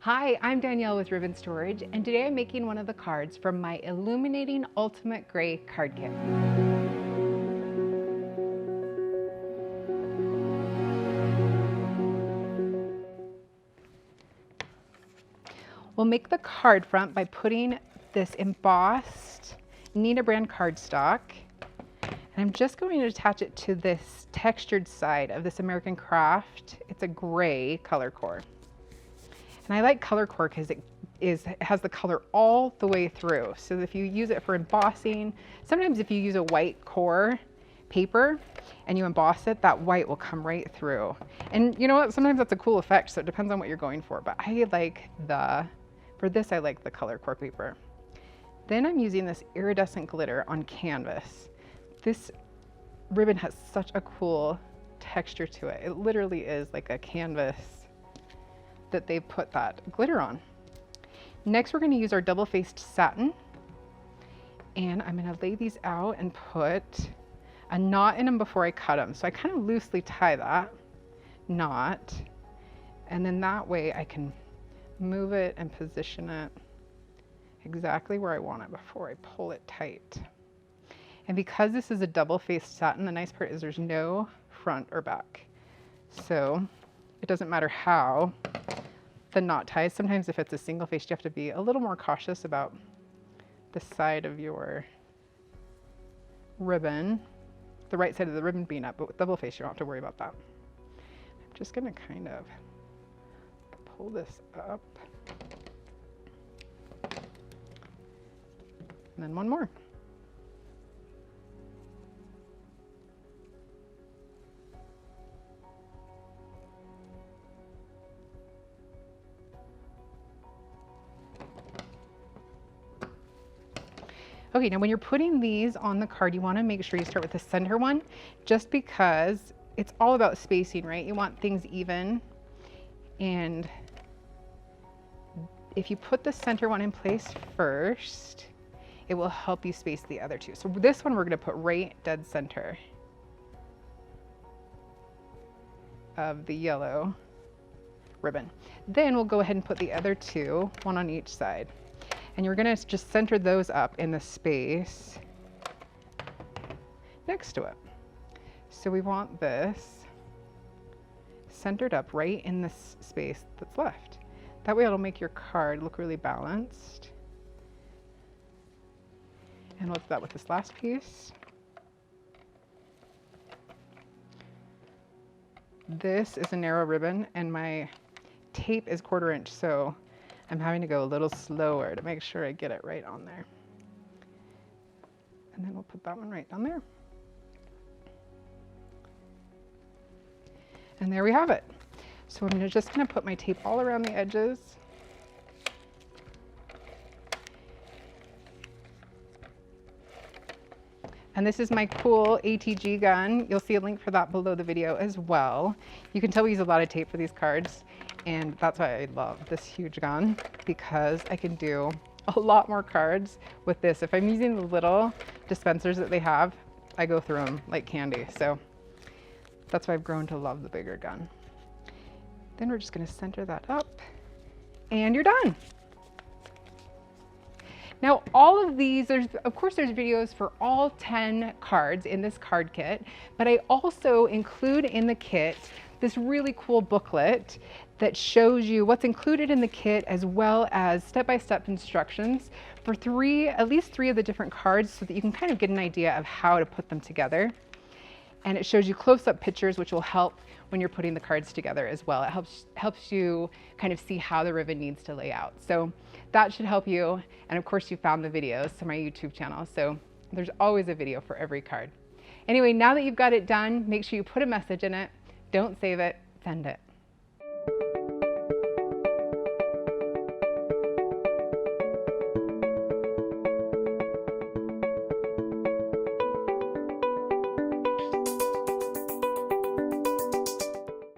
Hi, I'm Danielle with Ribbon Storage, and today I'm making one of the cards from my Illuminating Ultimate Gray card kit. We'll make the card front by putting this embossed Nina brand cardstock, and I'm just going to attach it to this textured side of this American Craft. It's a gray color core. And I like color core because it has the color all the way through. So if you use it for embossing, sometimes if you use a white core paper and you emboss it, that white will come right through. And you know what? Sometimes that's a cool effect, so it depends on what you're going for. But for this, I like the color core paper. Then I'm using this iridescent glitter on canvas. This ribbon has such a cool texture to it. It literally is like a canvas that they've put that glitter on. Next, we're going to use our double-faced satin, and I'm going to lay these out and put a knot in them before I cut them. So I kind of loosely tie that knot, and then that way I can move it and position it exactly where I want it before I pull it tight. And because this is a double-faced satin, the nice part is there's no front or back. So it doesn't matter how the knot ties. Sometimes if it's a single face, you have to be a little more cautious about the side of your ribbon, the right side of the ribbon being up, but with double face, you don't have to worry about that. I'm just gonna kind of pull this up. And then one more. Okay, now when you're putting these on the card, you want to make sure you start with the center one, just because it's all about spacing, right? You want things even. And if you put the center one in place first, it will help you space the other two. So this one we're going to put right dead center of the yellow ribbon. Then we'll go ahead and put the other two, one on each side. And you're gonna just center those up in the space next to it. So we want this centered up right in this space that's left. That way it'll make your card look really balanced. And we'll do that with this last piece. This is a narrow ribbon and my tape is 1/4 inch, so I'm having to go a little slower to make sure I get it right on there. And then we'll put that one right down there. And there we have it. So I'm just gonna put my tape all around the edges. And this is my cool ATG gun. You'll see a link for that below the video as well. You can tell we use a lot of tape for these cards. And that's why I love this huge gun, because I can do a lot more cards with this. If I'm using the little dispensers that they have, I go through them like candy. So that's why I've grown to love the bigger gun. Then we're just gonna center that up and you're done. Now, all of these, of course there's videos for all 10 cards in this card kit, but I also include in the kit this really cool booklet that shows you what's included in the kit, as well as step-by-step instructions for at least three of the different cards, so that you can kind of get an idea of how to put them together. And it shows you close-up pictures, which will help when you're putting the cards together as well. It helps you kind of see how the ribbon needs to lay out. So that should help you. And of course, you found the videos to my YouTube channel. So there's always a video for every card. Anyway, now that you've got it done, make sure you put a message in it. Don't save it, send it.